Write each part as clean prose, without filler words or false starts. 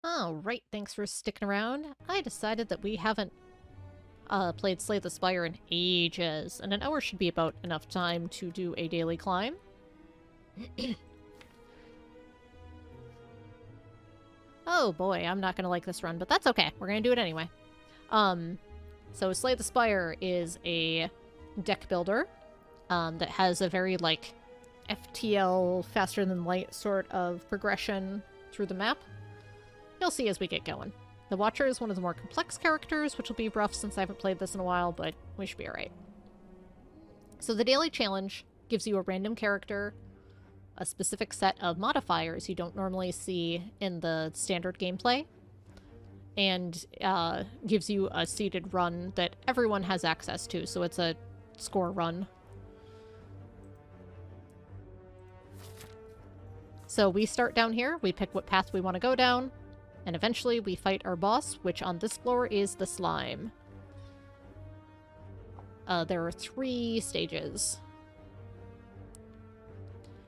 Oh, right, thanks for sticking around. I decided that we haven't played Slay the Spire in ages, and an hour should be about enough time to do a daily climb. Oh boy, I'm not gonna like this run, but that's okay. We're gonna do it anyway. So Slay the Spire is a deck builder that has a very, like, FTL, faster than light sort of progression through the map. You'll see as we get going. The Watcher is one of the more complex characters, which will be rough since I haven't played this in a while, but we should be alright. So the daily challenge gives you a random character, a specific set of modifiers you don't normally see in the standard gameplay, and gives you a seeded run that everyone has access to, so it's a score run. So we start down here, we pick what path we want to go down, and eventually we fight our boss, which on this floor is the slime. There are 3 stages.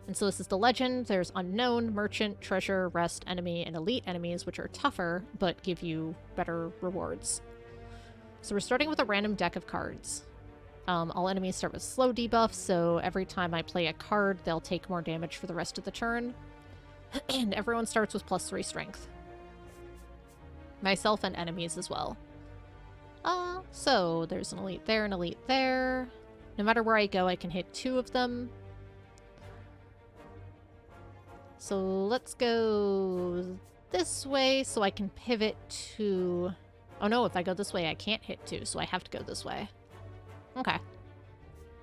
And so this is the legend. There's unknown, merchant, treasure, rest, enemy, and elite enemies, which are tougher, but give you better rewards. So we're starting with a random deck of cards. All enemies start with slow debuffs, so every time I play a card, they'll take more damage for the rest of the turn. And everyone starts with +3 strength. Myself and enemies as well. So there's an elite there, an elite there. No matter where I go, I can hit 2 of them. So let's go this way so I can pivot to... Oh no, if I go this way, I can't hit 2, so I have to go this way. Okay.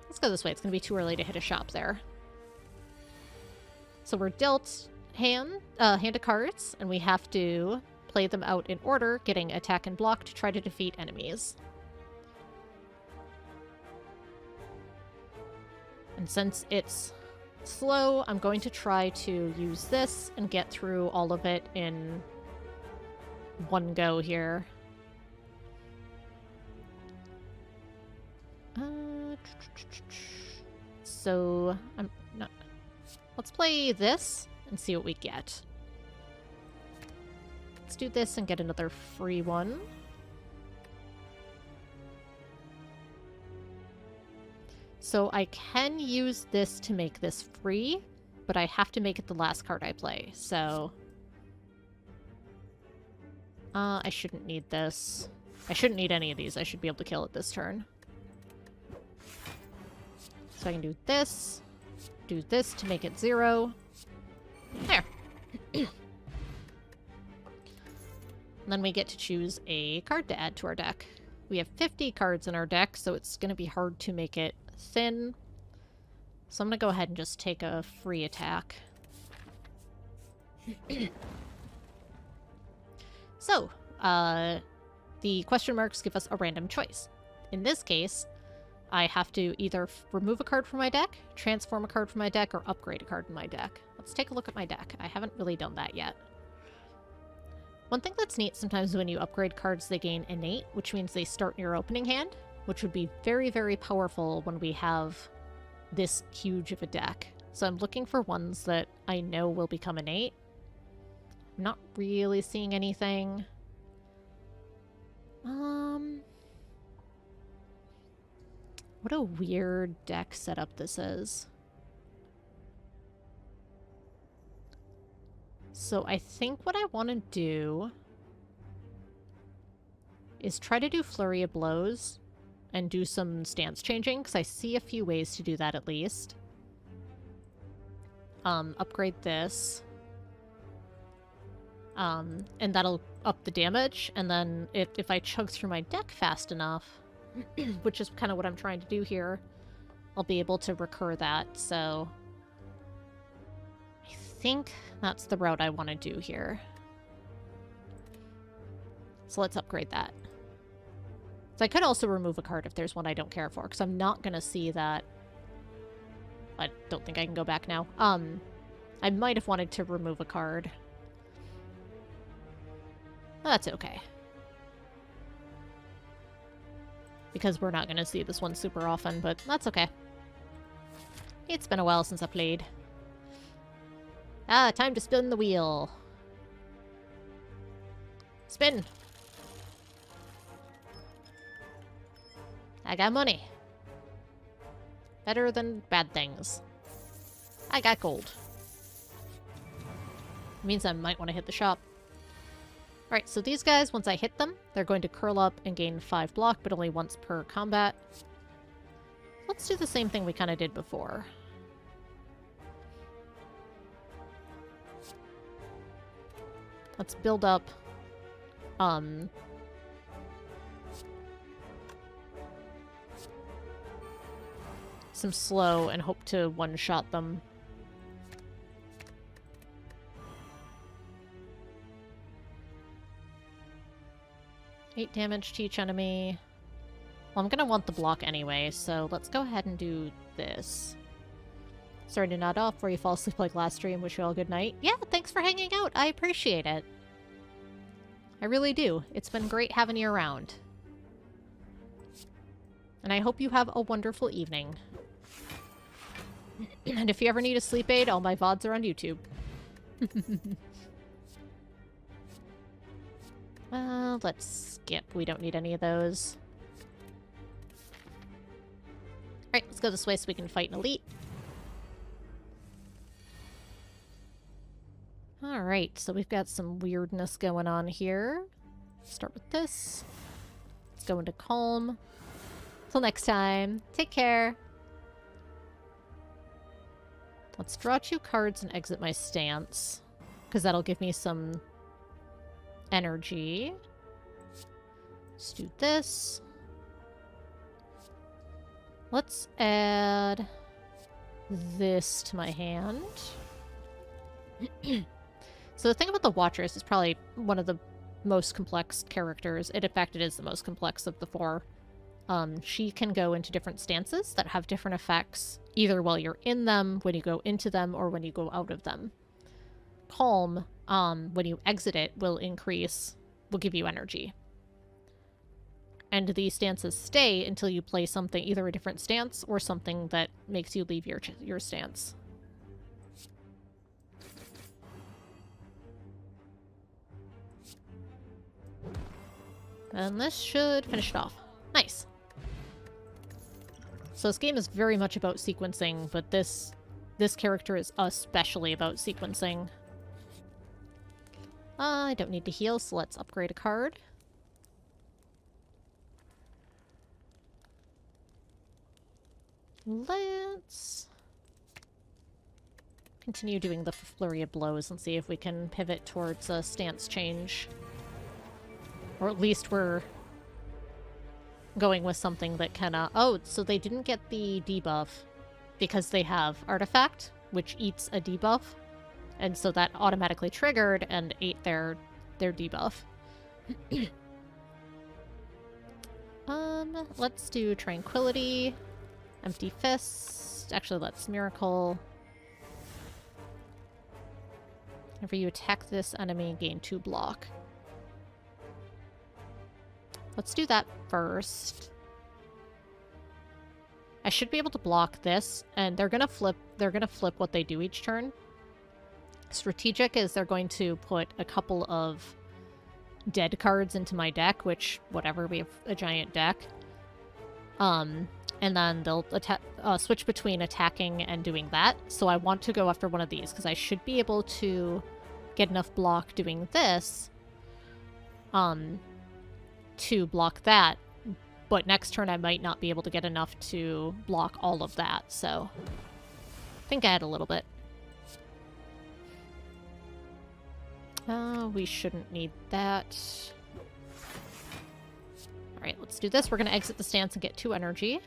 Let's go this way. It's going to be too early to hit a shop there. So we're dealt hand of cards, and we have to play them out in order, getting attack and block to try to defeat enemies. And since it's slow, I'm going to try to use this and get through all of it in one go here. So, I'm not... Let's play this and see what we get. Let's do this and get another free one. So I can use this to make this free, but I have to make it the last card I play, so... I shouldn't need this. I shouldn't need any of these. I should be able to kill it this turn. So I can do this to make it 0. There. And then we get to choose a card to add to our deck. We have 50 cards in our deck, so it's going to be hard to make it thin. So I'm going to go ahead and just take a free attack. So, the question marks give us a random choice. In this case, I have to either remove a card from my deck, transform a card from my deck, or upgrade a card in my deck. Let's take a look at my deck. I haven't really done that yet. One thing that's neat sometimes when you upgrade cards, they gain innate, which means they start in your opening hand, which would be very, very powerful when we have this huge of a deck. So I'm looking for ones that I know will become innate. I'm not really seeing anything. What a weird deck setup this is. So I think what I want to do is try to do Flurry of Blows and do some stance changing, because I see a few ways to do that at least. Upgrade this. And that'll up the damage, and then if I chug through my deck fast enough, which is kind of what I'm trying to do here, I'll be able to recur that, so... I think that's the route I want to do here. So let's upgrade that. So I could also remove a card if there's one I don't care for, because I'm not going to see that. I don't think I can go back now. I might have wanted to remove a card. That's okay. Because we're not going to see this one super often, but that's okay. It's been a while since I played. Ah, time to spin the wheel. Spin! I got money. Better than bad things. I got gold. Means I might want to hit the shop. Alright, so these guys, once I hit them, they're going to curl up and gain 5 block, but only once per combat. Let's do the same thing we kind of did before. Let's build up, some slow and hope to one-shot them. 8 damage to each enemy. Well, I'm gonna want the block anyway, so let's go ahead and do this. Sorry to nod off before you fall asleep like last stream. Wish you all a good night. Yeah, thanks for hanging out. I appreciate it. I really do. It's been great having you around. And I hope you have a wonderful evening. And if you ever need a sleep aid, all my VODs are on YouTube. Well, let's skip. We don't need any of those. Alright, let's go this way so we can fight an elite. Alright, so we've got some weirdness going on here. Start with this. Let's go into calm. Till next time, take care. Let's draw 2 cards and exit my stance, because that'll give me some energy. Let's do this. Let's add this to my hand. So the thing about the Watchers is probably one of the most complex characters. In fact, it is the most complex of the 4. She can go into different stances that have different effects, either while you're in them, when you go into them, or when you go out of them. Calm, when you exit it, will give you energy. And these stances stay until you play something, either a different stance or something that makes you leave your stance. And this should finish it off. Nice. So this game is very much about sequencing, but this character is especially about sequencing. I don't need to heal, so let's upgrade a card. Let's continue doing the flurry of blows and see if we can pivot towards a stance change. Or at least we're going with something that can, oh, so they didn't get the debuff because they have Artifact, which eats a debuff. And so that automatically triggered and ate their debuff. Let's do Tranquility, Empty Fist. Actually, let's Miracle. Whenever you attack this enemy, gain 2 block. Let's do that first. I should be able to block this, and they're gonna flip what they do each turn. Strategic is they're going to put a couple of dead cards into my deck, which, whatever, we have a giant deck. And then they'll switch between attacking and doing that. So I want to go after one of these, because I should be able to get enough block doing this to block that. But next turn I might not be able to get enough to block all of that, so I think I had a little bit. We shouldn't need that. Alright, let's do this. We're going to exit the stance and get 2 energy.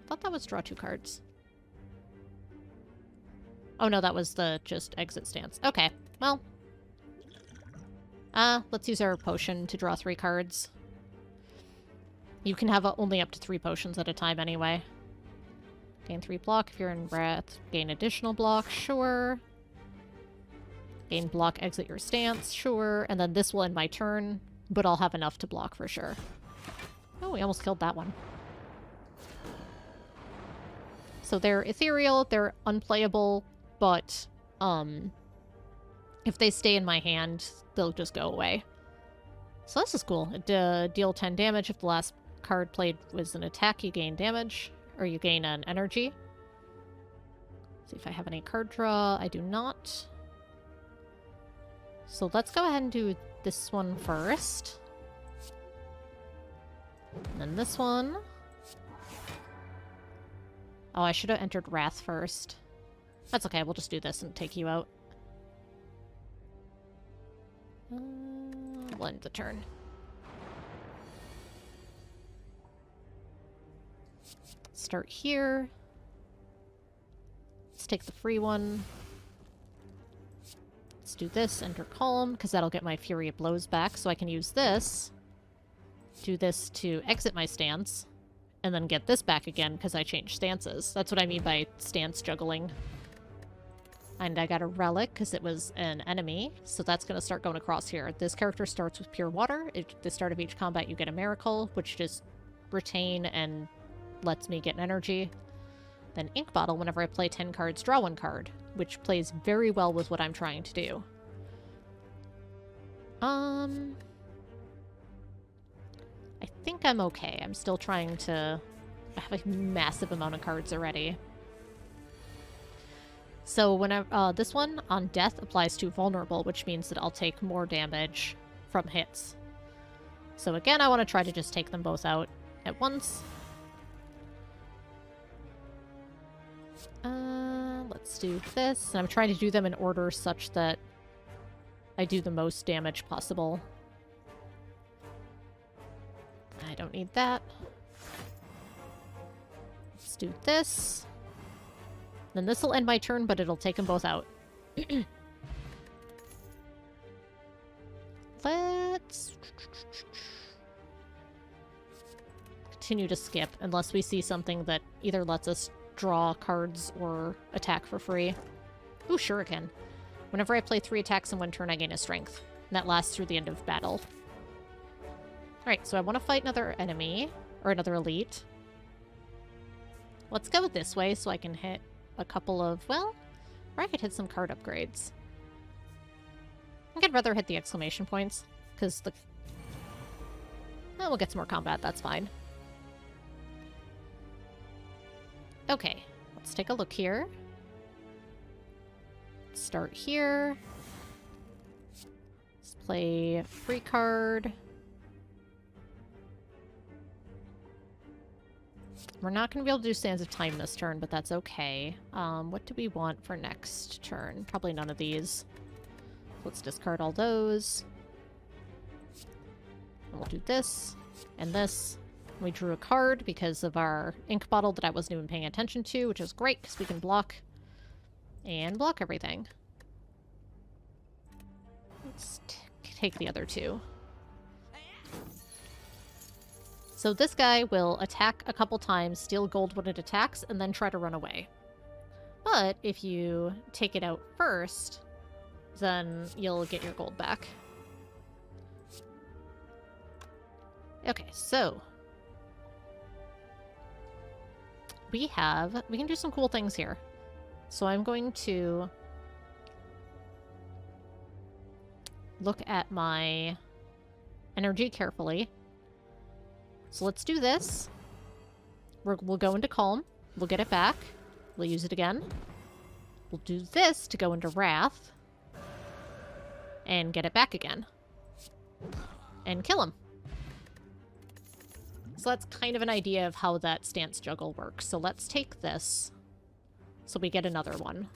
Thought that was draw 2 cards. Oh no, that was the just exit stance. Okay, well. Let's use our potion to draw 3 cards. You can have only up to 3 potions at a time anyway. Gain 3 block if you're in breath. Gain additional block, sure. Gain block, exit your stance, sure. And then this will end my turn, but I'll have enough to block for sure. Oh, we almost killed that one. So they're ethereal, they're unplayable, but if they stay in my hand, they'll just go away. So this is cool. Deal 10 damage. If the last card played was an attack, you gain damage. Or you gain an energy. See if I have any card draw. I do not. So let's go ahead and do this one first. And then this one. Oh, I should have entered Wrath first. That's okay, we'll just do this and take you out. We'll end the turn. Start here. Let's take the free one. Let's do this, enter Calm, because that'll get my Fury of Blows back, so I can use this. Do this to exit my stance, and then get this back again, because I changed stances. That's what I mean by stance juggling. And I got a relic, because it was an enemy, so that's going to start going across here. This character starts with Pure Water. At the start of each combat, you get a Miracle, which just retain and lets me get an energy. Then Ink Bottle, whenever I play 10 cards, draw 1 card, which plays very well with what I'm trying to do. I think I'm okay. I'm still trying to... I have a massive amount of cards already. So whenever this one on death applies to vulnerable, which means that I'll take more damage from hits. So again, I want to try to just take them both out at once. Let's do this. And I'm trying to do them in order such that I do the most damage possible. I don't need that. Let's do this. Then this will end my turn, but it'll take them both out. Let's continue to skip unless we see something that either lets us draw cards or attack for free. Ooh, Shuriken. Whenever I play 3 attacks in 1 turn, I gain a strength. And that lasts through the end of battle. Alright, so I want to fight another enemy, or another elite. Let's go this way so I can hit a couple of, well, or I could hit some card upgrades. I think I'd rather hit the exclamation points, because the... well, we'll get some more combat, that's fine. Okay, let's take a look here. Start here. Let's play a free card. We're not going to be able to do Sands of Time this turn, but that's okay. What do we want for next turn? Probably none of these. Let's discard all those. And we'll do this and this. We drew a card because of our ink bottle that I wasn't even paying attention to, which is great because we can block and block everything. Let's take the other 2. So this guy will attack a couple times, steal gold when it attacks, and then try to run away. But if you take it out first, then you'll get your gold back. Okay, so we can do some cool things here. So I'm going to look at my energy carefully. So let's do this. We'll go into Calm. We'll get it back. We'll use it again. We'll do this to go into Wrath. And get it back again. And kill him. So that's kind of an idea of how that stance juggle works. So let's take this. So we get another one.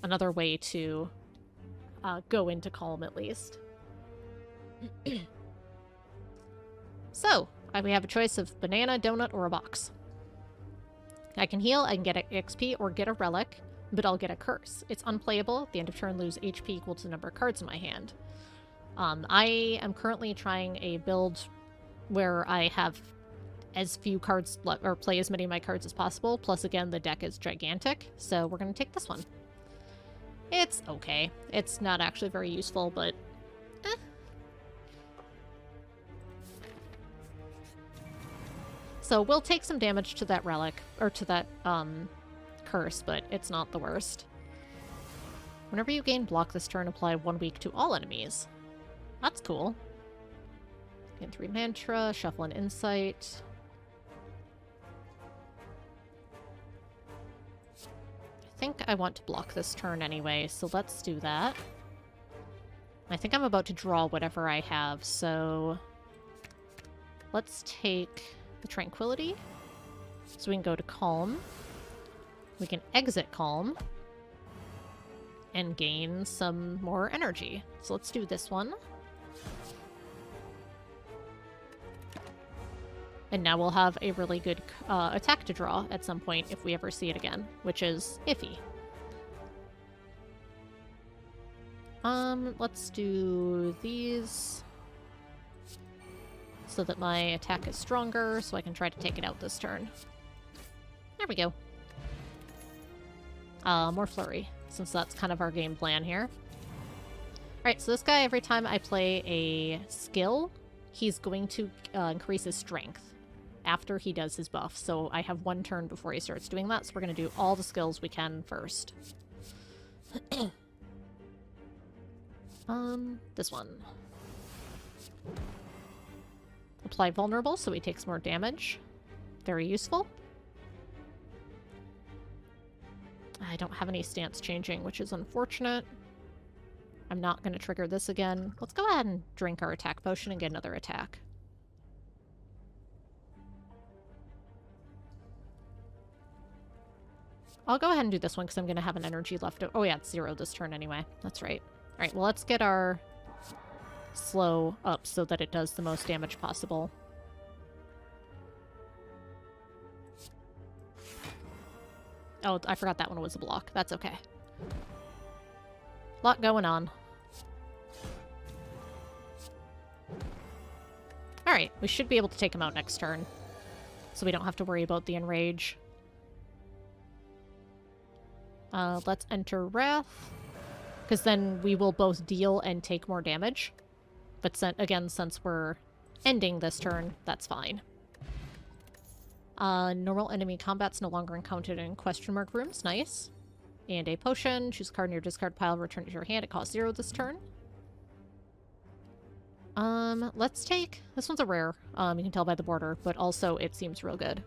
Another way to go into Calm at least. So, we have a choice of banana, donut, or a box. I can heal, I can get an XP, or get a relic, but I'll get a curse. It's unplayable. At the end of turn, lose HP equal to the number of cards in my hand. I am currently trying a build where I have as few cards, or play as many of my cards as possible. Plus, again, the deck is gigantic, so we're going to take this one. It's okay. It's not actually very useful, but eh. So we'll take some damage to that relic, or to that curse, but it's not the worst. Whenever you gain block this turn, apply 1 week to all enemies. That's cool. Gain 3 mantra, shuffle an insight. I think I want to block this turn anyway, so let's do that. I think I'm about to draw whatever I have, so let's take the Tranquility. So we can go to Calm. We can exit Calm and gain some more energy. So let's do this one. And now we'll have a really good attack to draw at some point if we ever see it again, which is iffy. Let's do these so that my attack is stronger, so I can try to take it out this turn. There we go. More flurry, since that's kind of our game plan here. Alright, so this guy, every time I play a skill, he's going to increase his strength after he does his buff. So I have 1 turn before he starts doing that, so we're going to do all the skills we can first. This one. Apply vulnerable, so he takes more damage. Very useful. I don't have any stance changing, which is unfortunate. I'm not going to trigger this again. Let's go ahead and drink our attack potion and get another attack. I'll go ahead and do this one because I'm going to have an energy left. Oh yeah, it's 0 this turn anyway. That's right. Alright, well let's get our slow up so that it does the most damage possible. Oh, I forgot that one was a block. That's okay. Lot going on. Alright, we should be able to take him out next turn. So we don't have to worry about the enrage. Let's enter Wrath. Because then we will both deal and take more damage. But again, since we're ending this turn, that's fine. Normal enemy combat's no longer encountered in question mark rooms. Nice. And a potion. Choose a card in your discard pile. Return it to your hand. It costs 0 this turn. Let's take... This one's a rare. You can tell by the border. But also, it seems real good.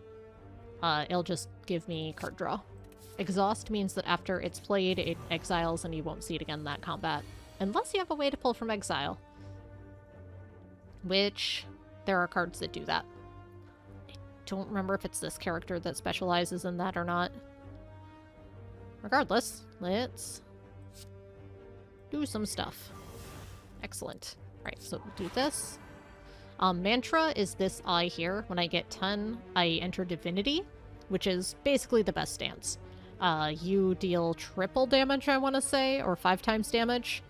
It'll just give me card draw. Exhaust means that after it's played, it exiles and you won't see it again in that combat. Unless you have a way to pull from exile. Which, there are cards that do that. I don't remember if it's this character that specializes in that or not. Regardless, let's do some stuff. Excellent. Alright, so we'll do this. Mantra is this eye here. When I get 10, I enter Divinity, which is basically the best stance. You deal triple damage, I want to say, or 5 times damage.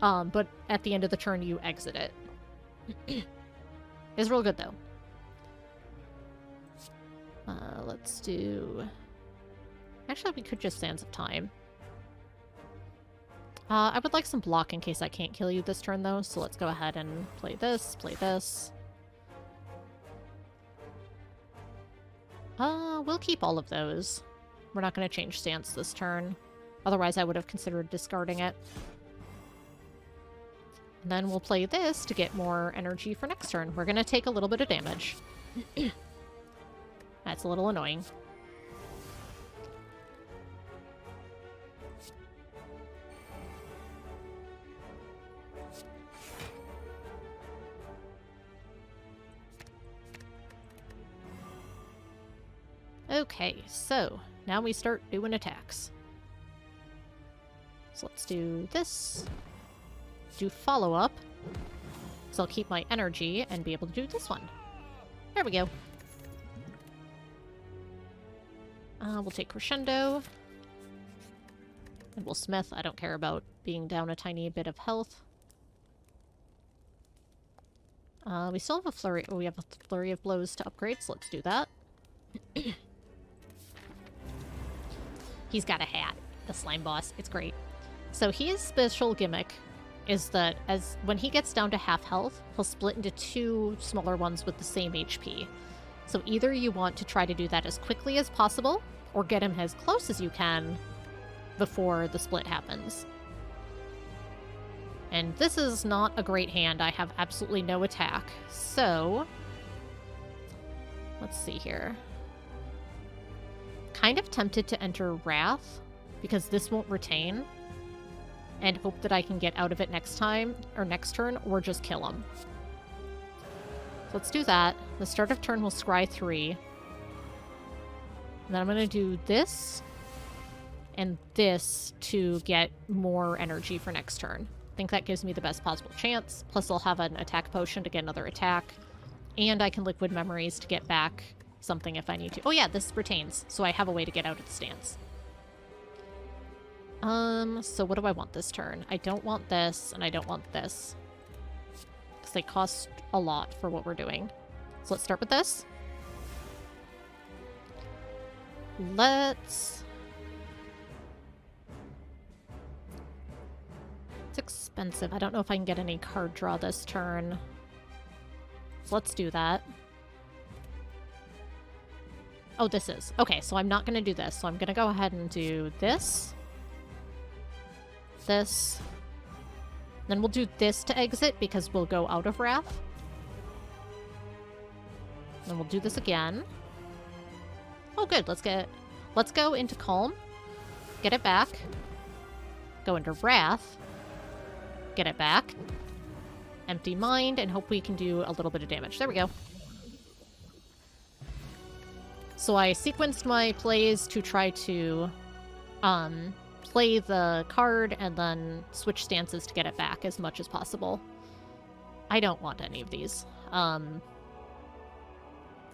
But at the end of the turn, you exit it. It's real good, though. Let's do... Actually, we could just Sands of Time. I would like some block in case I can't kill you this turn, though, so let's go ahead and play this, play this. We'll keep all of those. We're not going to change stance this turn. Otherwise, I would have considered discarding it. And then we'll play this to get more energy for next turn. We're going to take a little bit of damage. That's a little annoying. Okay, so now we start doing attacks. So let's do this. Do follow-up. So I'll keep my energy and be able to do this one. There we go. We'll take Crescendo. And we'll Smith. I don't care about being down a tiny bit of health. We still have a flurry. Oh, we have a flurry of blows to upgrade, so let's do that. He's got a hat, the slime boss. It's great. So his special gimmick is that when he gets down to half health, he'll split into 2 smaller ones with the same HP. So either you want to try to do that as quickly as possible, or get him as close as you can before the split happens. And this is not a great hand. I have absolutely no attack. So, let's see here. Kind of tempted to enter Wrath, because this won't retain, and hope that I can get out of it next time, or next turn, or just kill him. So let's do that. The start of turn will scry 3. And then I'm going to do this and this to get more energy for next turn. I think that gives me the best possible chance. Plus I'll have an attack potion to get another attack. And I can liquid memories to get back something if I need to. Oh yeah, this retains, so I have a way to get out of the stance. So what do I want this turn? I don't want this, and I don't want this. Because they cost a lot for what we're doing. So let's start with this. It's expensive. I don't know if I can get any card draw this turn. So let's do that. Oh, this is. Okay, so I'm not going to do this. So I'm going to go ahead and do this. This. Then we'll do this to exit because we'll go out of Wrath. Then we'll do this again. Oh, good. Let's go into Calm. Get it back. Go into Wrath. Get it back. Empty Mind, and hope we can do a little bit of damage. There we go. So I sequenced my plays to try to play the card and then switch stances to get it back as much as possible. I don't want any of these.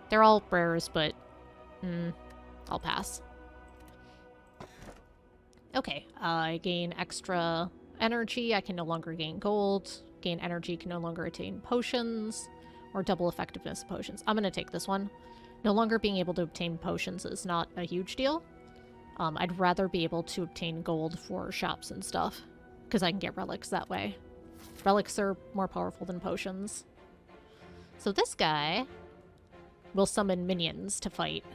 They're all rares, but I'll pass. Okay, I gain extra energy. I can no longer gain gold. Gain energy, can no longer attain potions or double effectiveness potions. I'm going to take this one. No longer being able to obtain potions is not a huge deal. I'd rather be able to obtain gold for shops and stuff, because I can get relics that way. Relics are more powerful than potions. So this guy will summon minions to fight.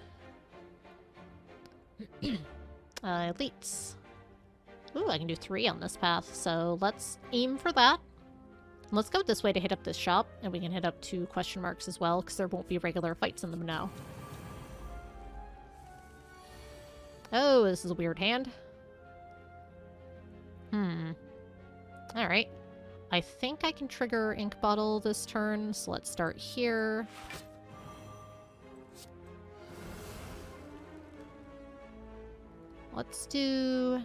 Elites. Ooh, I can do 3 on this path, so let's aim for that. Let's go this way to hit up this shop, and we can hit up 2 question marks as well, because there won't be regular fights in them now. Oh, this is a weird hand. Alright. I think I can trigger Ink Bottle this turn, so let's start here. Let's do...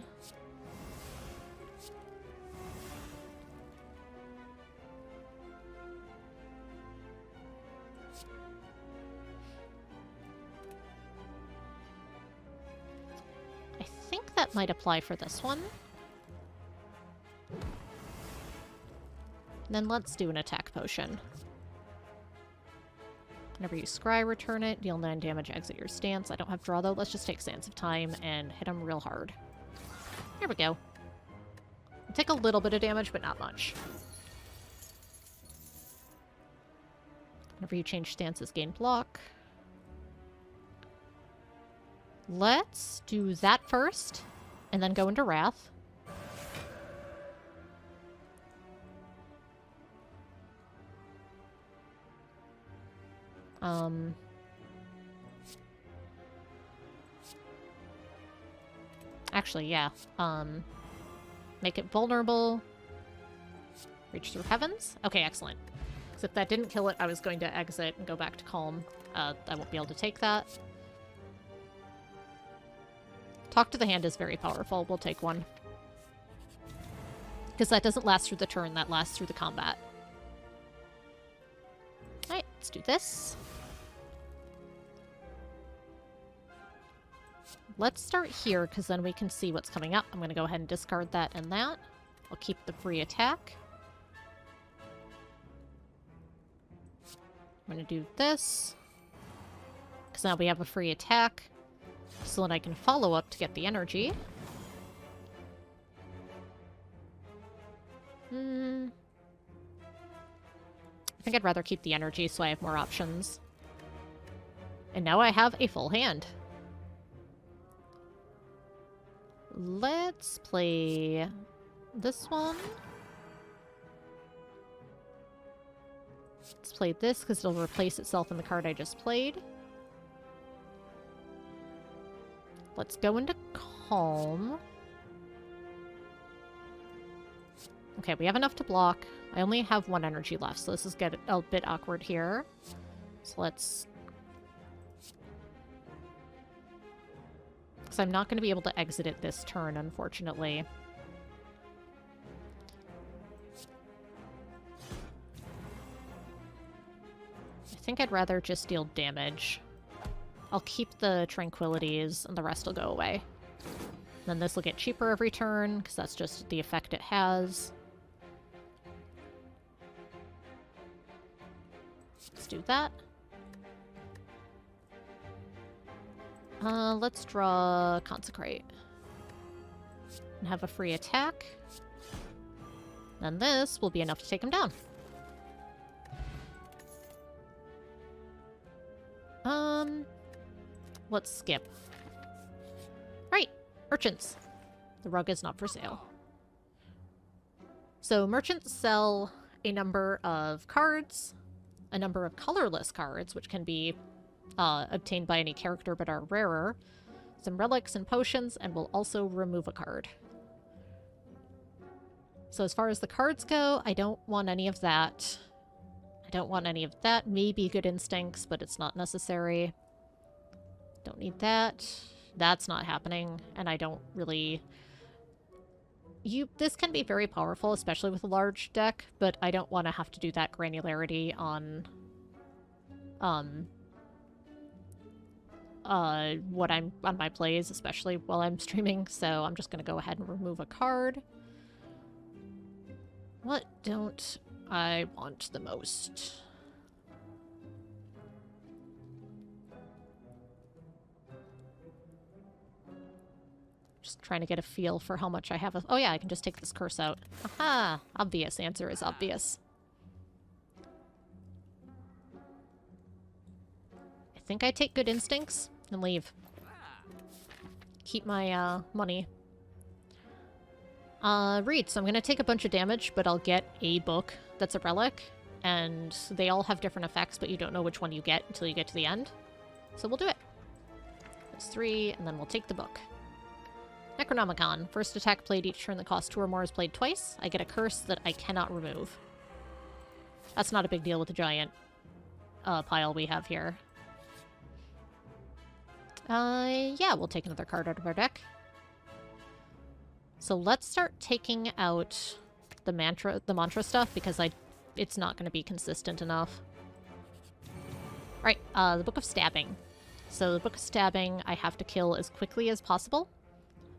I think that might apply for this one. Then let's do an attack potion. Whenever you scry, return it. Deal 9 damage, exit your stance. I don't have draw though. Let's just take Sands of Time and hit him real hard. There we go. I'll take a little bit of damage, but not much. Whenever you change stances, gain block. Let's do that first, and then go into Wrath. Actually, yeah. Make it vulnerable. Reach through heavens? Okay, excellent. Because if that didn't kill it, I was going to exit and go back to Calm. I won't be able to take that. Talk to the Hand is very powerful. We'll take one. Because that doesn't last through the turn, that lasts through the combat. Alright, let's do this. Let's start here, because then we can see what's coming up. I'm going to go ahead and discard that and that. I'll keep the free attack. I'm going to do this. Because now we have a free attack. So that I can follow up to get the energy. I think I'd rather keep the energy so I have more options. And now I have a full hand. Let's play this one. Let's play this because it'll replace itself in the card I just played. Let's go into Calm. Okay, we have enough to block. I only have 1 energy left, so this is get a bit awkward here. So let's... Because I'm not going to be able to exit it this turn, unfortunately. I think I'd rather just deal damage. I'll keep the tranquilities, and the rest will go away. Then this will get cheaper every turn, because that's just the effect it has. Let's do that. Let's draw Consecrate. And have a free attack. Then this will be enough to take him down. Let's skip. Right, merchants. The rug is not for sale. So merchants sell a number of cards, a number of colorless cards, which can be obtained by any character but are rarer, some relics and potions, and will also remove a card. So as far as the cards go, I don't want any of that. I don't want any of that. Maybe Good Instincts, but it's not necessary. Don't need that. That's not happening, and I don't really... This can be very powerful, especially with a large deck, but I don't want to have to do that granularity on... what I'm on my plays, especially while I'm streaming, so I'm just going to go ahead and remove a card. What don't I want the most? Just trying to get a feel for how much I have. Oh yeah, I can just take this curse out. Aha! Obvious. Answer is obvious. I think I take Good Instincts and leave. Keep my money. Read. So I'm gonna take a bunch of damage, but I'll get a book that's a relic, and they all have different effects, but you don't know which one you get until you get to the end. So we'll do it. That's 3, and then we'll take the book. Necronomicon. First attack played each turn that costs 2 or more is played twice. I get a curse that I cannot remove. That's not a big deal with the giant pile we have here. Yeah, we'll take another card out of our deck. So let's start taking out the mantra stuff, because it's not going to be consistent enough. Right, the Book of Stabbing. So the Book of Stabbing I have to kill as quickly as possible.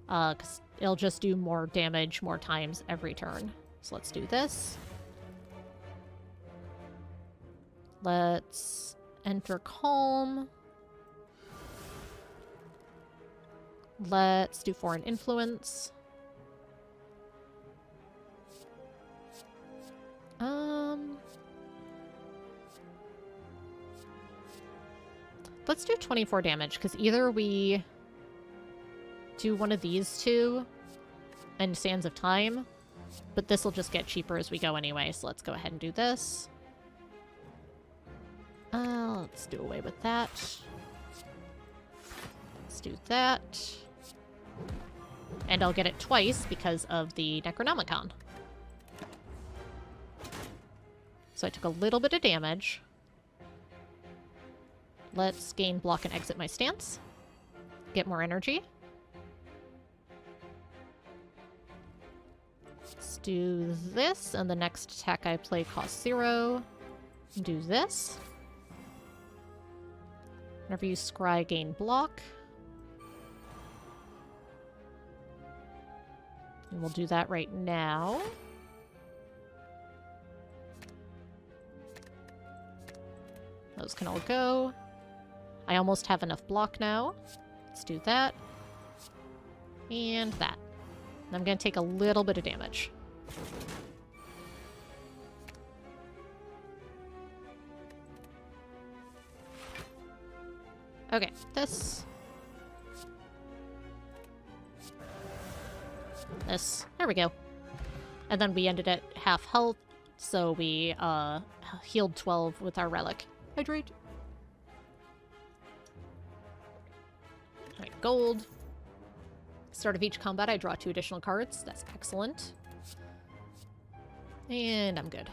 Because it'll just do more damage more times every turn. So let's do this. Let's enter Calm. Let's do Foreign Influence. Let's do 24 damage, because either we do one of these two and Sands of Time, but this will just get cheaper as we go anyway, so let's go ahead and do this. Let's do away with that. Let's do that. And I'll get it twice because of the Necronomicon. So I took a little bit of damage. Let's gain block and exit my stance. Get more energy. Let's do this, and the next attack I play costs 0. Do this. Whenever you scry, gain block. And we'll do that right now. Those can all go. I almost have enough block now. Let's do that. And that. And I'm going to take a little bit of damage. Okay, this. This. There we go. And then we ended at half health. So we healed 12 with our relic. Hydrate. Alright, gold. Start of each combat, I draw 2 additional cards. That's excellent. And I'm good.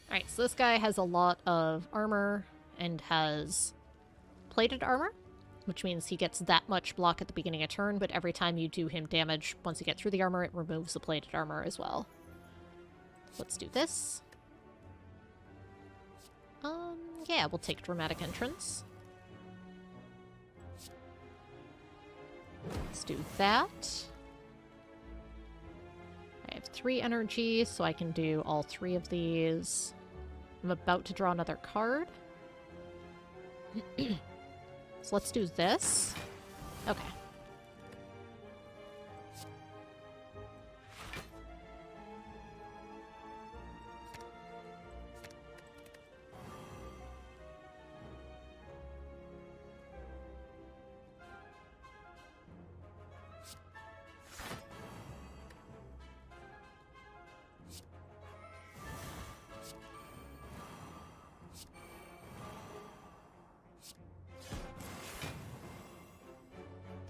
Alright, so this guy has a lot of armor and has plated armor, which means he gets that much block at the beginning of turn, but every time you do him damage, once you get through the armor, it removes the plated armor as well. Let's do this. Yeah, we'll take Dramatic Entrance. Let's do that. I have 3 energy, so I can do all 3 of these. I'm about to draw another card. So let's do this. Okay.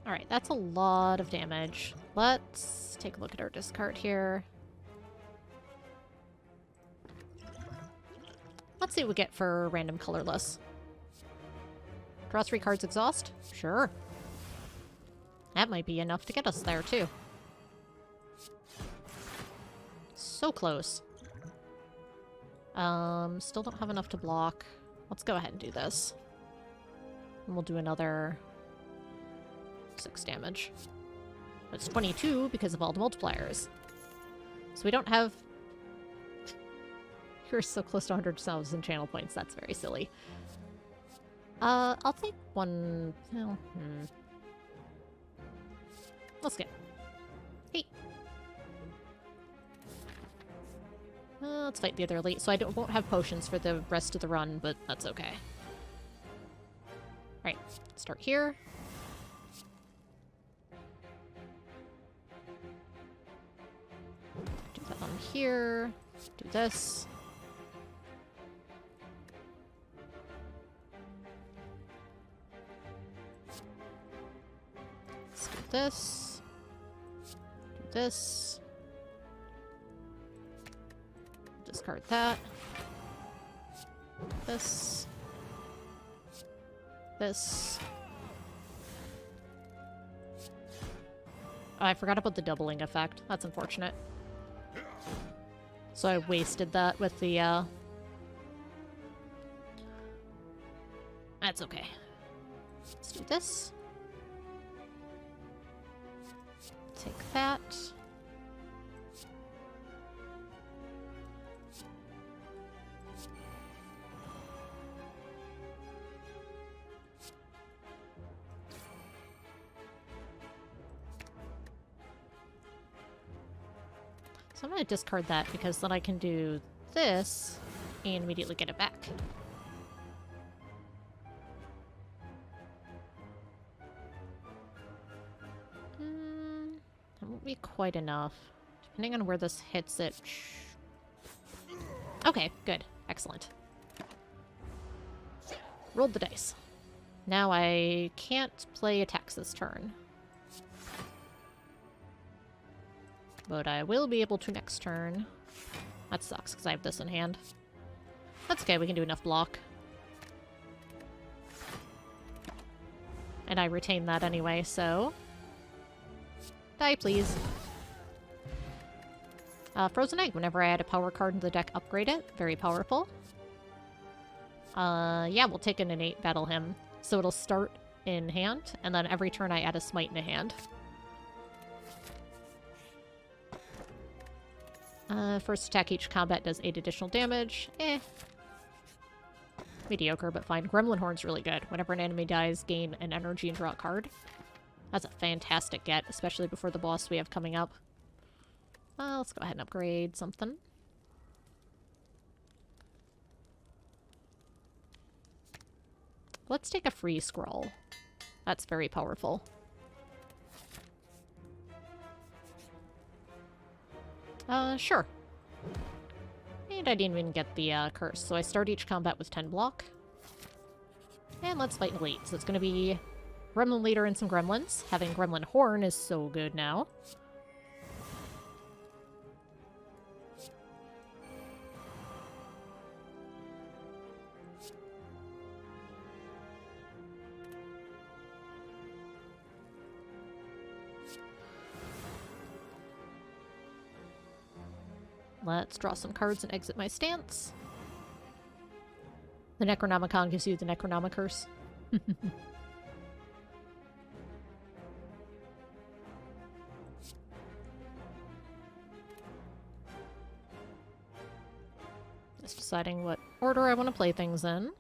Alright, that's a lot of damage. Let's take a look at our discard here. Let's see what we get for random colorless. Draw 3 cards, exhaust? Sure. That might be enough to get us there, too. So close. Still don't have enough to block. Let's go ahead and do this. And we'll do another 6 damage. That's 22 because of all the multipliers. So we don't have... You're so close to 100,000 channel points. That's very silly. I'll take one... Well, Let's get... Hey! Let's fight the other elite. So I won't have potions for the rest of the run, but that's okay. Alright, start here. Do that on here. Do this. Let's do this. Do this. Discard that. This. This. Oh, I forgot about the doubling effect. That's unfortunate. So I wasted that with the, That's okay. Let's do this. Take that. So I'm going to discard that because then I can do this and immediately get it back. That won't be quite enough. Depending on where this hits it. Okay, good. Excellent. Rolled the dice. Now I can't play attacks this turn. But I will be able to next turn. That sucks, because I have this in hand. That's okay, we can do enough block. And I retain that anyway, so... Die, please. Frozen Egg. Whenever I add a power card in the deck, upgrade it. Very powerful. Yeah, we'll take an innate Battle Hymn. So it'll start in hand, and then every turn I add a Smite in a hand. First attack each combat does 8 additional damage. Mediocre, but fine. Gremlin Horn's really good. Whenever an enemy dies, gain an energy and draw a card. That's a fantastic get, especially before the boss we have coming up. Let's go ahead and upgrade something. Let's take a free scroll. That's very powerful. Sure. And I didn't even get the curse, so I start each combat with 10 block. And let's fight an elite. So it's gonna be Gremlin Leader and some Gremlins. Having Gremlin Horn is so good now. Let's draw some cards and exit my stance. The Necronomicon gives you the Necronomicurse. Just deciding what order I want to play things in.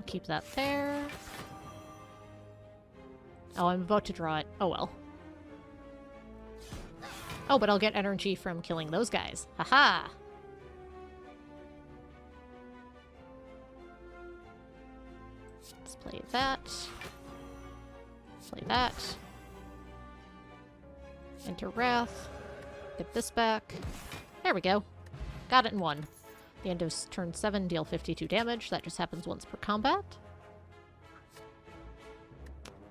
Keep that there. Oh, I'm about to draw it. Oh well. Oh, but I'll get energy from killing those guys. Haha! Let's play that. Play that. Enter Wrath. Get this back. There we go. Got it in one. The end of turn 7, deal 52 damage. That just happens once per combat.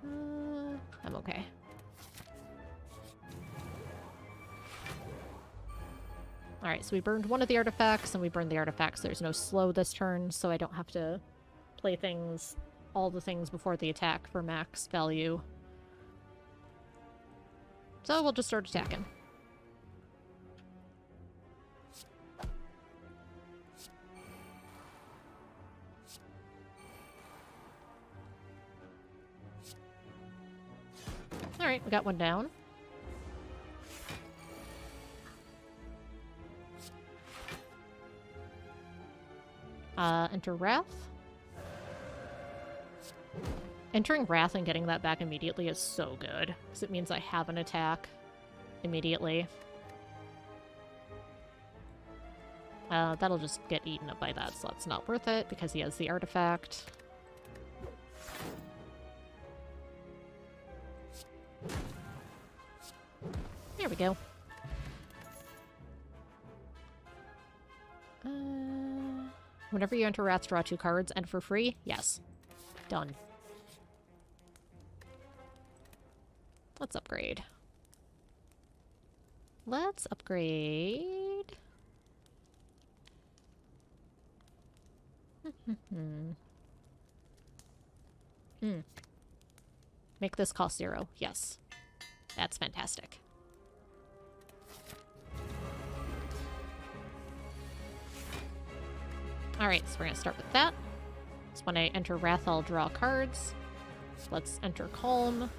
I'm okay. Alright, so we burned one of the artifacts, and we burned the artifacts. There's no slow this turn, so I don't have to play things, all the things before the attack for max value. So we'll just start attacking. Alright, we got one down. Enter Wrath. Entering Wrath and getting that back immediately is so good, because it means I have an attack immediately. That'll just get eaten up by that, so that's not worth it, because he has the artifact. There we go. Whenever you enter Wrath, draw 2 cards, and for free? Yes. Done. Let's upgrade. Let's upgrade. Make this cost 0. Yes. That's fantastic. Alright, so we're going to start with that. So when I enter Wrath, I'll draw cards. Let's enter Calm.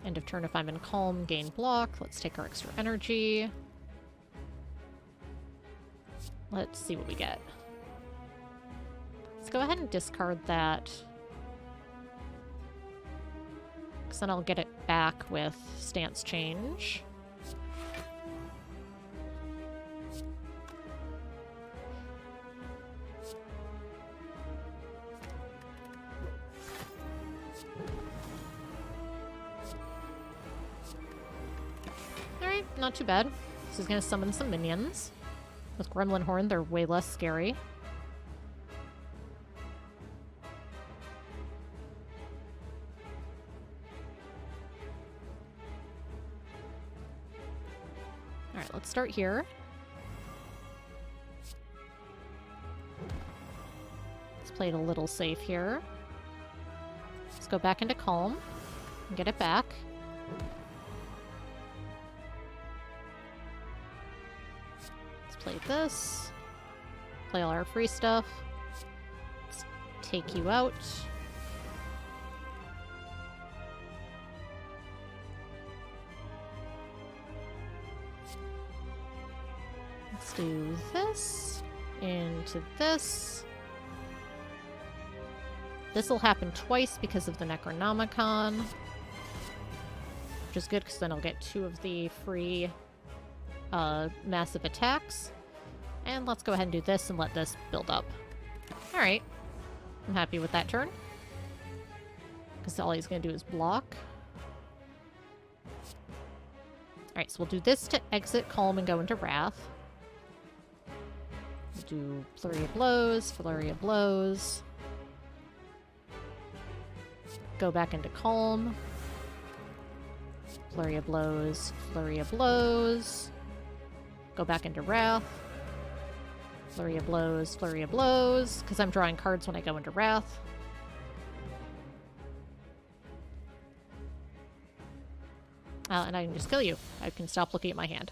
End of turn if I'm in Calm, gain block. Let's take our extra energy. Let's see what we get. Let's go ahead and discard that. Because then I'll get it back with stance change. Alright, not too bad. This is going to summon some minions. With Gremlin Horn, they're way less scary. Alright, let's start here. Let's play it a little safe here. Let's go back into Calm and get it back. Play this. Play all our free stuff. Let's take you out. Let's do this into this. This will happen twice because of the Necronomicon, which is good because then I'll get 2 of the free massive attacks. And let's go ahead and do this and let this build up. Alright. I'm happy with that turn, because all he's going to do is block. Alright, so we'll do this to exit Calm and go into Wrath. We'll do Flurry of Blows, Flurry of Blows. Go back into Calm. Flurry of Blows, Flurry of Blows. Go back into Wrath. Flurry of Blows, Flurry of Blows, because I'm drawing cards when I go into Wrath. And I can just kill you. I can stop looking at my hand.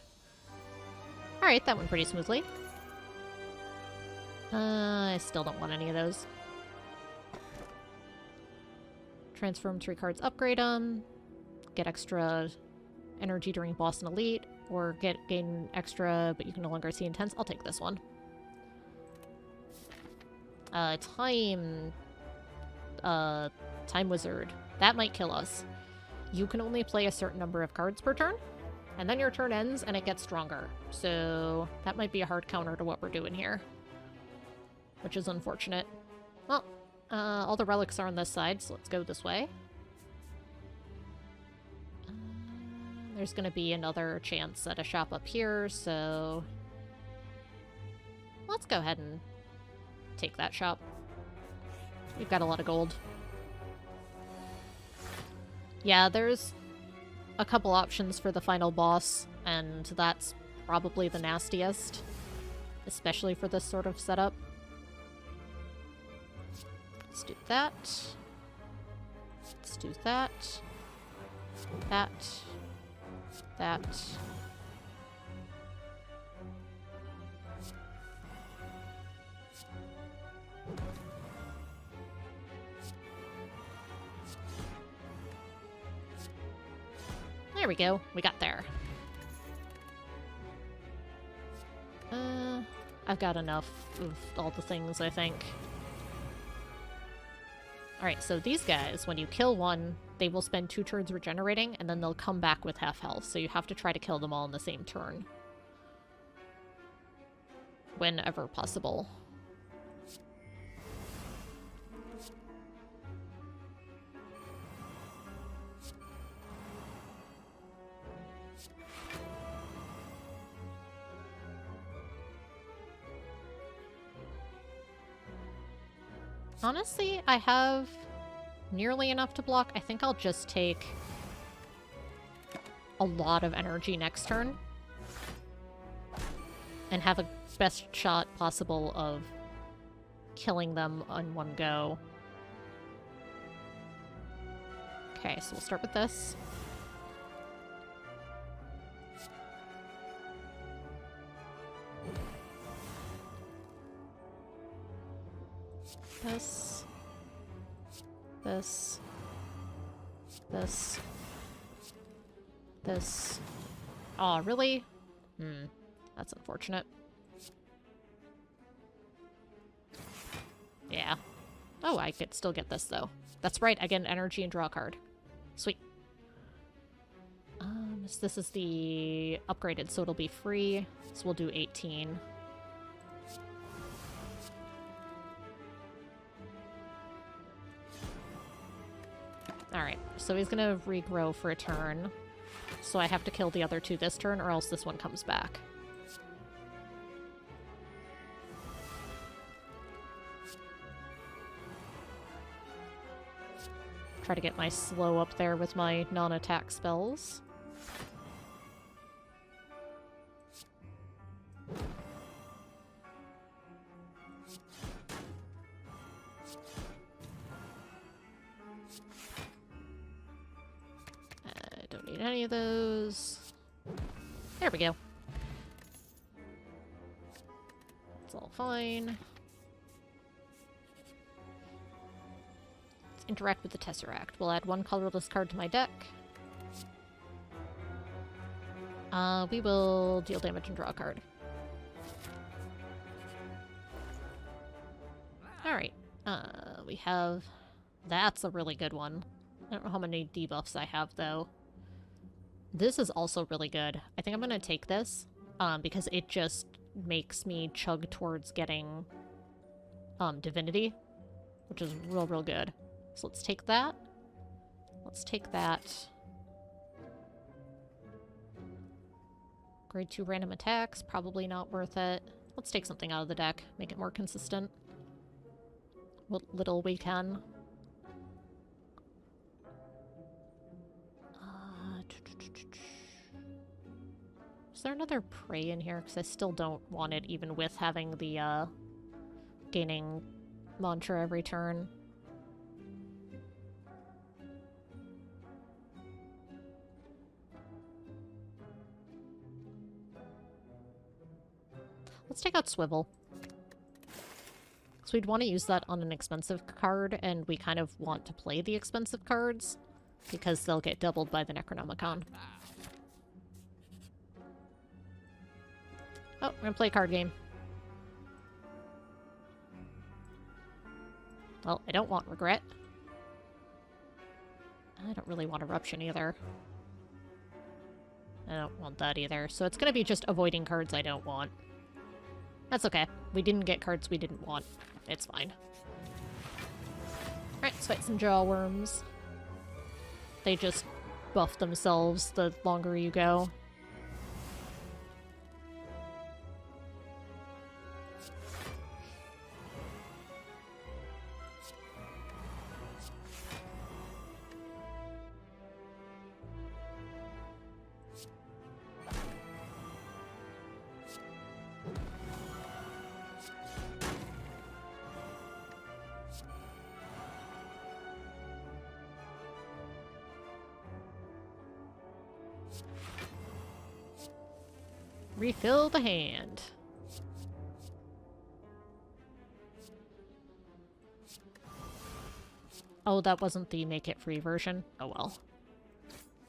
Alright, that went pretty smoothly. I still don't want any of those. Transform 3 cards, upgrade them. Get extra energy during boss and elite. Or gain extra, but you can no longer see intense. I'll take this one. Time Wizard. That might kill us. You can only play a certain number of cards per turn, and then your turn ends and it gets stronger. So that might be a hard counter to what we're doing here, which is unfortunate. Well, all the relics are on this side, so let's go this way. There's going to be another chance at a shop up here, so let's go ahead and take that shop. We've got a lot of gold. Yeah, there's a couple options for the final boss, and that's probably the nastiest, especially for this sort of setup. Let's do that. Let's do that. That. That. There we go. We got there. I've got enough of all the things, I think. Alright, so these guys, when you kill one, they will spend 2 turns regenerating, and then they'll come back with half health, so you have to try to kill them all in the same turn. Whenever possible. Honestly, I have nearly enough to block. I think I'll just take a lot of energy next turn and have a best shot possible of killing them on one go. Okay, so we'll start with this. This. This. This. This. Aw, really? That's unfortunate. Yeah. Oh, I could still get this, though. That's right, I get an energy and draw a card. Sweet. So this is the upgraded, so it'll be free. So we'll do 18. Alright, so he's gonna regrow for a turn. So I have to kill the other 2 this turn, or else this one comes back. Try to get my slow up there with my non-attack spells. Any of those. There we go. It's all fine. Let's interact with the Tesseract. We'll add 1 colorless card to my deck. We will deal damage and draw a card. Alright. We have... That's a really good one. I don't know how many debuffs I have, though. This is also really good. I think I'm gonna take this, because it just makes me chug towards getting, Divinity, which is real, real good. So let's take that. Let's take that. Grade 2 random attacks, probably not worth it. Let's take something out of the deck, make it more consistent. What little we can. Is there another prey in here? Because I still don't want it, even with having the, gaining mantra every turn. Let's take out Swivel. So we'd want to use that on an expensive card, and we kind of want to play the expensive cards, because they'll get doubled by the Necronomicon. Oh, we're gonna play a card game. Well, I don't want Regret. I don't really want Eruption either. I don't want that either. So it's gonna be just avoiding cards I don't want. That's okay. We didn't get cards we didn't want. It's fine. Alright, let's fight some Jawworms. They just buff themselves the longer you go. Refill the hand. Oh, that wasn't the make it free version? Oh well.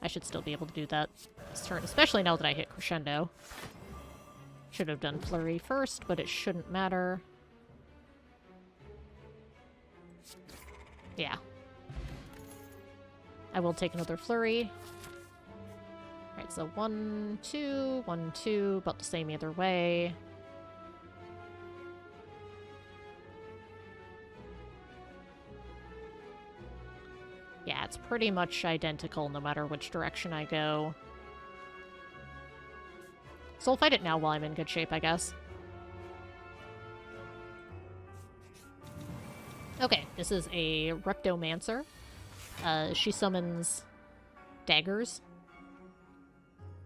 I should still be able to do that this turn, especially now that I hit Crescendo. Should have done Flurry first, but it shouldn't matter. Yeah. I will take another Flurry. Alright, so 1, 2, 1, 2, about the same either way. Yeah, it's pretty much identical no matter which direction I go. So I'll fight it now while I'm in good shape, I guess. Okay, this is a Reptomancer. She summons daggers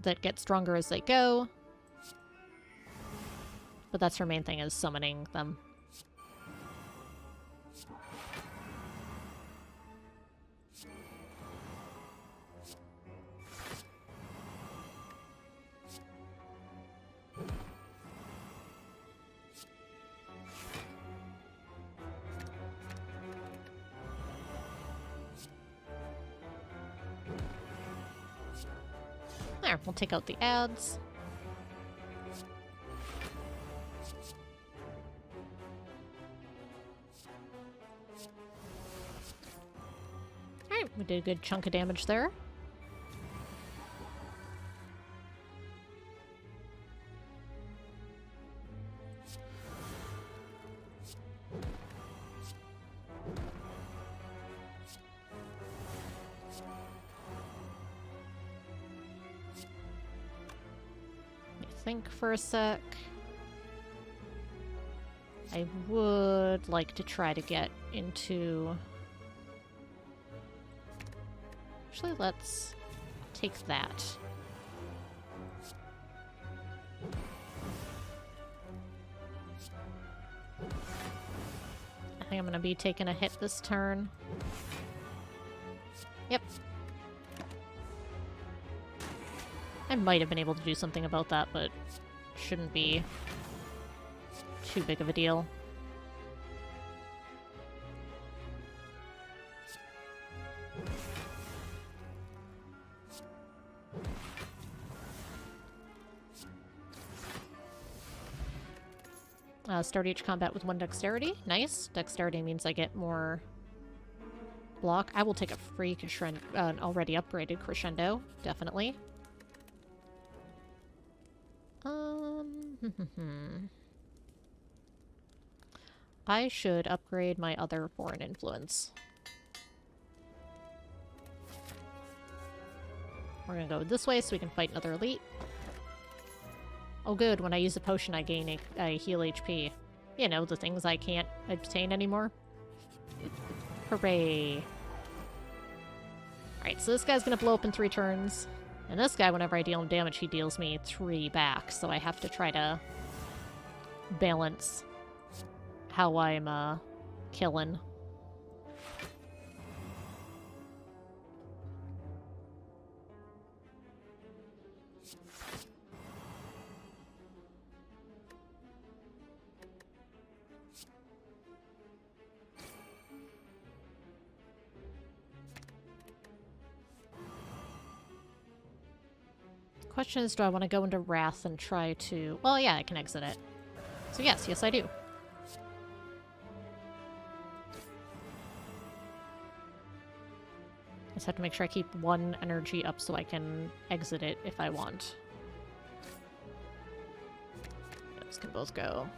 that get stronger as they go. But that's her main thing, is summoning them. There, we'll take out the ads. Alright, we did a good chunk of damage there. Think for a sec. I would like to try to get into... Actually, let's take that. I think I'm gonna be taking a hit this turn. Yep. I might have been able to do something about that, but shouldn't be too big of a deal. Start each combat with 1 dexterity. Nice. Dexterity means I get more block. I will take a free crescendo, an already upgraded crescendo. Definitely. I should upgrade my other foreign influence. We're gonna go this way so we can fight another elite. Oh good, when I use a potion I gain a heal HP. You know, the things I can't obtain anymore. Hooray. Alright, so this guy's gonna blow up in 3 turns. And this guy, whenever I deal him damage, he deals me 3 back. So I have to try to balance how I'm killing. Question is, do I want to go into Wrath and try to... Well, yeah, I can exit it. So yes, I do. Just have to make sure I keep 1 energy up so I can exit it if I want. Those can both go.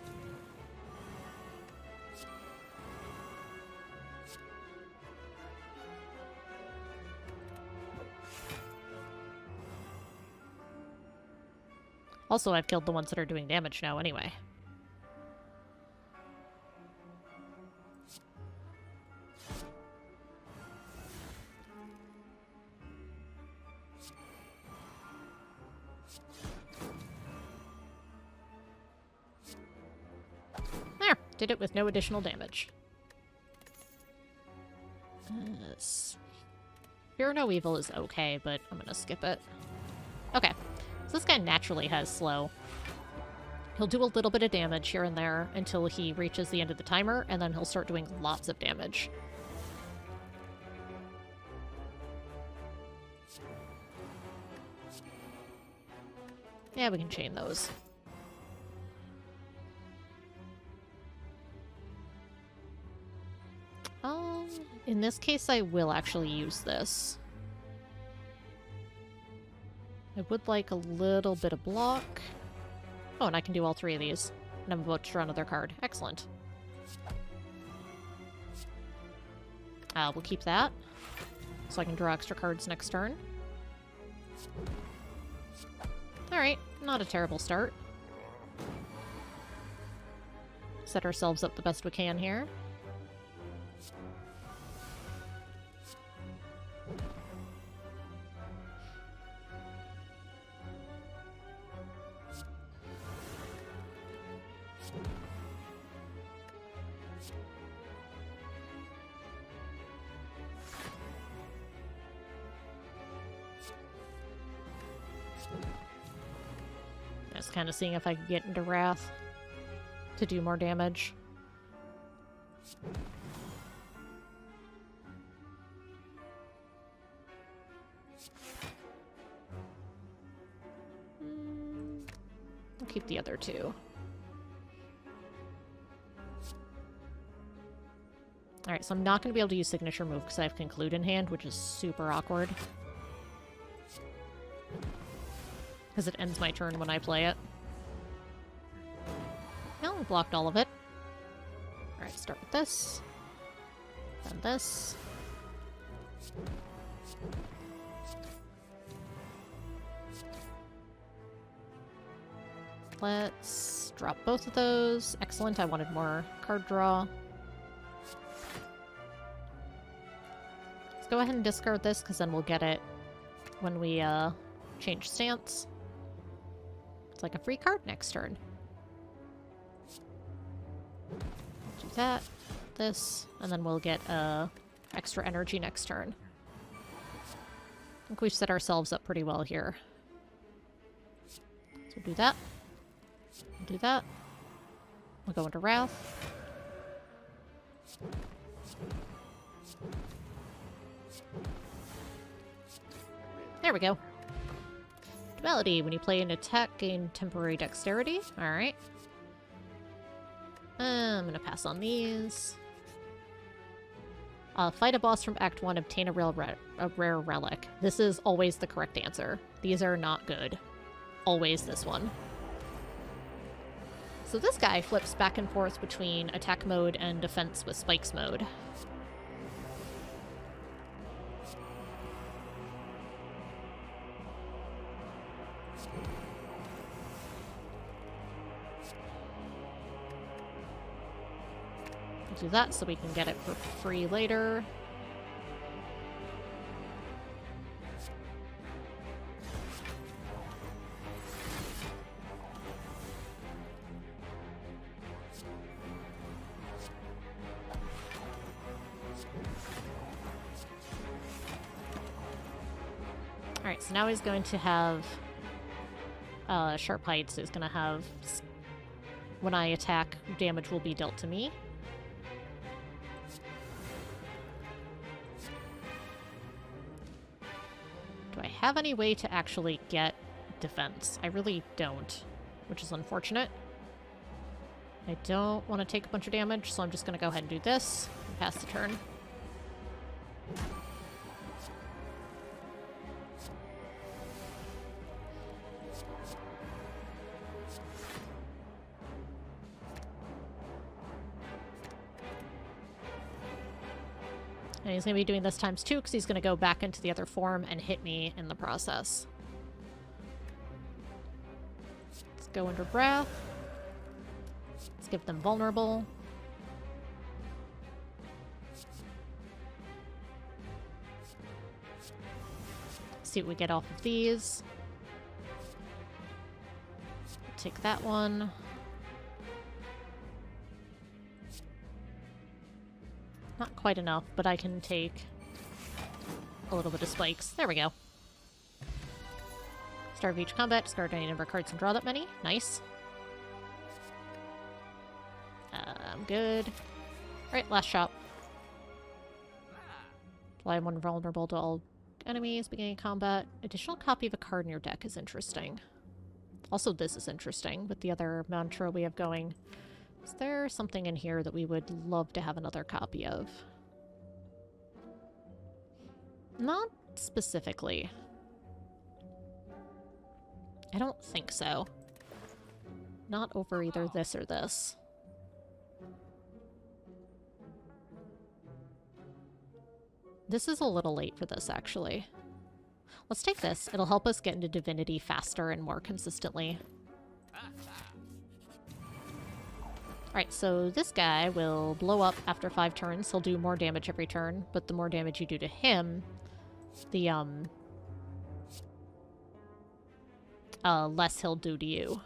Also, I've killed the ones that are doing damage now anyway. There! Did it with no additional damage. Fear No Evil is okay, but I'm gonna skip it. Okay. So this guy naturally has slow. He'll do a little bit of damage here and there until he reaches the end of the timer, and then he'll start doing lots of damage. Yeah, we can chain those. In this case, I will actually use this. I would like a little bit of block. Oh, and I can do all 3 of these. And I'm about to draw another card. Excellent. We'll keep that. So I can draw extra cards next turn. Alright, not a terrible start. Set ourselves up the best we can here. Just kind of seeing if I could get into Wrath to do more damage. I'll keep the other 2. Alright, so I'm not going to be able to use Signature Move because I have Conclude in hand, which is super awkward. Because it ends my turn when I play it. Well, we blocked all of it. Alright, start with this. Then this. Let's drop both of those. Excellent, I wanted more card draw. Let's go ahead and discard this, because then we'll get it when we change stance. It's like a free card next turn. Do that, this, and then we'll get extra energy next turn. I think we've set ourselves up pretty well here. So we'll do that. We'll do that. We'll go into Wrath. There we go. Duality. When you play an attack, gain temporary dexterity. Alright. I'm gonna pass on these. Fight a boss from Act 1, obtain a rare relic. This is always the correct answer. These are not good. Always this one. So this guy flips back and forth between attack mode and defense with spikes mode. Do that so we can get it for free later. Alright, so now he's going to have Sharp Heights is going to have, when I attack, damage will be dealt to me. Do I have any way to actually get defense? I really don't, which is unfortunate. I don't want to take a bunch of damage, so I'm just going to go ahead and do this and pass the turn. And he's going to be doing this times 2 because he's going to go back into the other form and hit me in the process. Let's go under Breath. Let's give them vulnerable. See what we get off of these. Take that one. Not quite enough, but I can take a little bit of spikes. There we go. Start of each combat, discard any number of cards and draw that many. Nice. I'm good. Alright, last shot. Apply one vulnerable to all enemies beginning combat. Additional copy of a card in your deck is interesting. Also, this is interesting with the other mantra we have going. Is there something in here that we would love to have another copy of? Not specifically. I don't think so. Not over either this or this. This is a little late for this, actually. Let's take this. It'll help us get into Divinity faster and more consistently. Alright, so this guy will blow up after 5 turns. He'll do more damage every turn, but the more damage you do to him, the, less he'll do to you.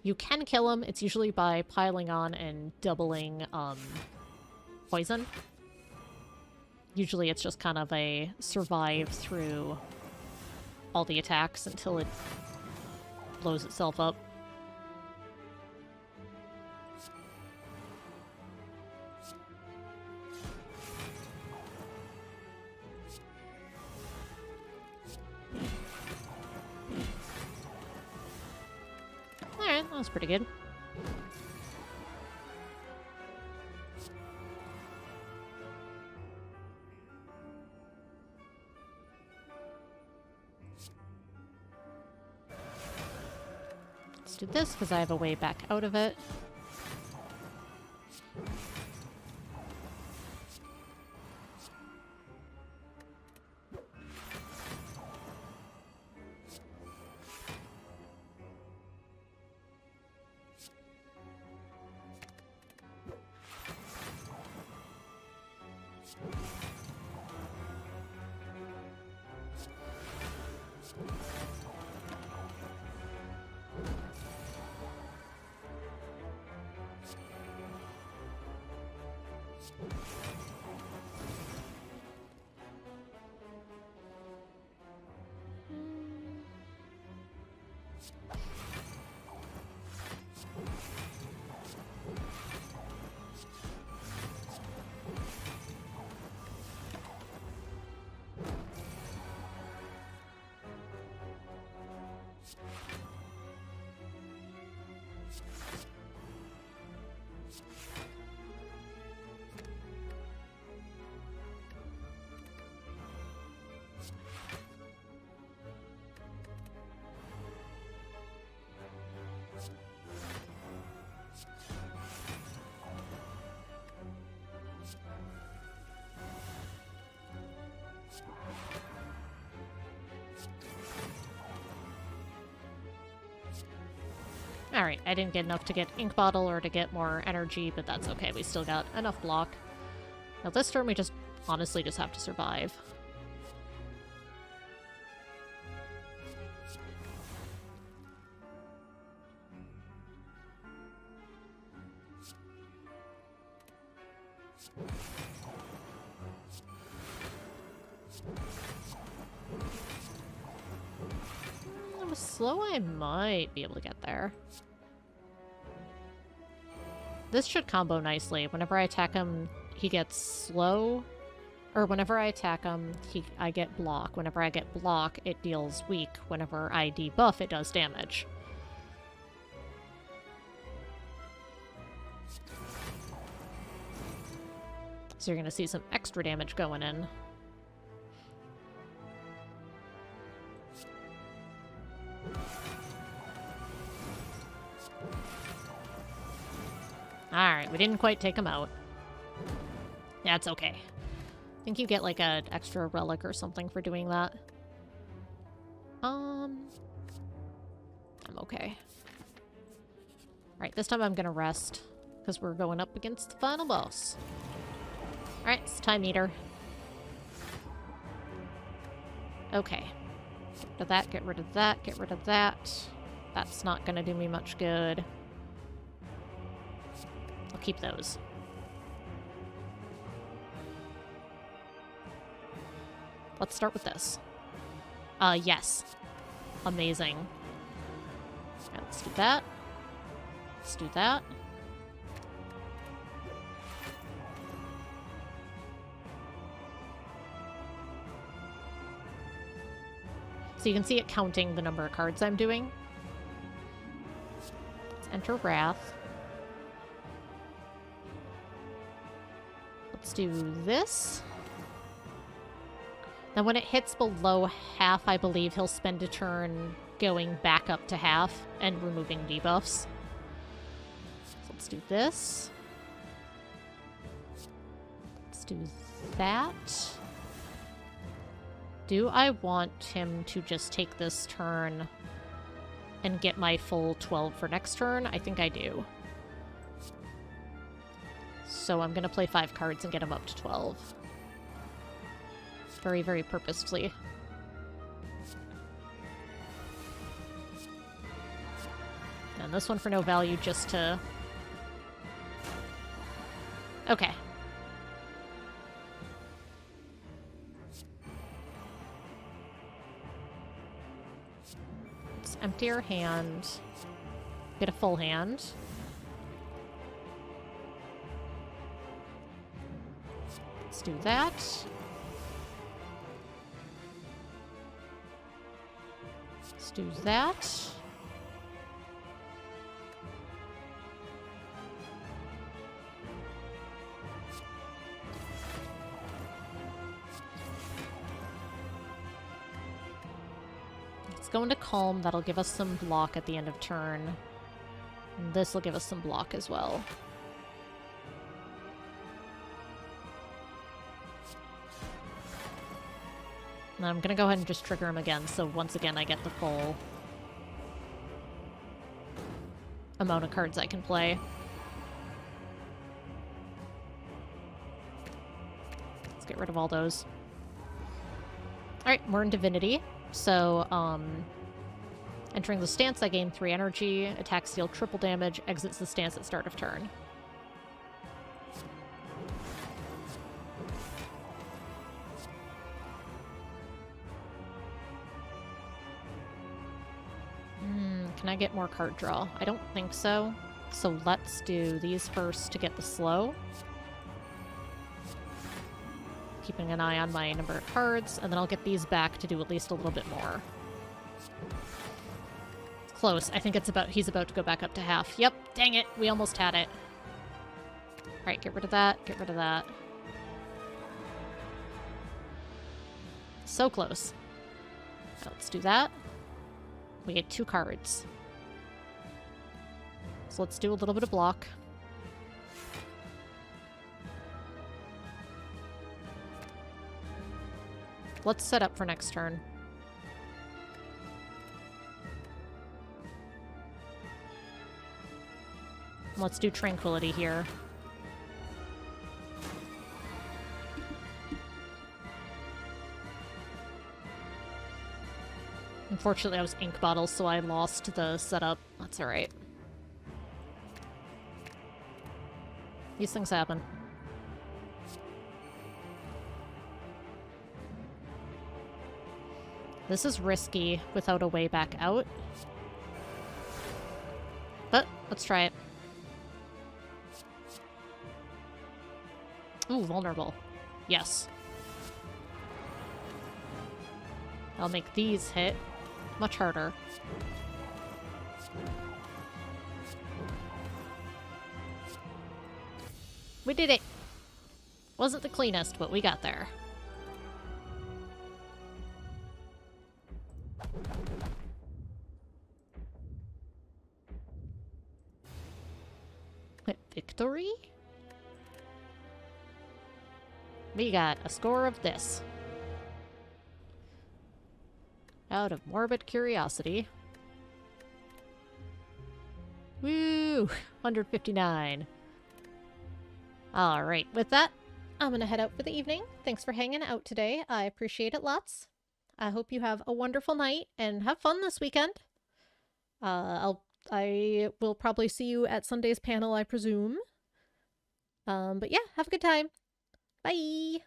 You can kill him. It's usually by piling on and doubling, poison. Usually it's just kind of a survive through all the attacks until it blows itself up. Alright, that was pretty good. Let's do this, because I have a way back out of it. Alright, I didn't get enough to get Ink Bottle or to get more energy, but that's okay. We still got enough block. Now this turn we just honestly just have to survive. With slow, I might be able to get there. This should combo nicely. Whenever I attack him, he gets slow. Or whenever I attack him, I get block. Whenever I get block, it deals weak. Whenever I debuff, it does damage. So you're going to see some extra damage going in. Alright, we didn't quite take him out. That's okay. I think you get like an extra relic or something for doing that. I'm okay. Alright, this time I'm gonna rest, because we're going up against the final boss. Alright, it's time eater. Okay. Get rid of that, get rid of that, get rid of that. That's not gonna do me much good. I'll keep those. Let's start with this. Yes. Amazing. Alright, let's do that. Let's do that. So you can see it counting the number of cards I'm doing. Let's enter Wrath. Let's do this. Now when it hits below half, I believe he'll spend a turn going back up to half and removing debuffs. So let's do this. Let's do that. Do I want him to just take this turn and get my full 12 for next turn? I think I do. So I'm going to play 5 cards and get him up to 12. Very, very purposefully. And this one for no value, just to... Okay. Let's empty our hand. Get a full hand. Let's do that. Let's do that. Let's go into Calm. That'll give us some block at the end of turn. And this will give us some block as well. And I'm gonna go ahead and just trigger him again, so once again I get the full amount of cards I can play. Let's get rid of all those. Alright, we're in Divinity. So, entering the stance, I gain 3 energy, attacks deal triple damage, exits the stance at start of turn. Can I get more card draw? I don't think so. So let's do these first to get the slow. Keeping an eye on my number of cards, and then I'll get these back to do at least a little bit more. Close. I think it's about, he's about to go back up to half. Yep, dang it, we almost had it. Alright, get rid of that, get rid of that. So close. Now let's do that. We get 2 cards. So let's do a little bit of block. Let's set up for next turn. Let's do tranquility here. Unfortunately, I was ink bottles, so I lost the setup. That's alright. These things happen. This is risky without a way back out. But, let's try it. Ooh, vulnerable. Yes. I'll make these hit much harder. We did it! Wasn't the cleanest, but we got there. Victory? We got a score of this. Out of morbid curiosity. Woo! 159. Alright, with that, I'm gonna head out for the evening. Thanks for hanging out today. I appreciate it lots. I hope you have a wonderful night and have fun this weekend. I will probably see you at Sunday's panel, I presume. But yeah, have a good time. Bye!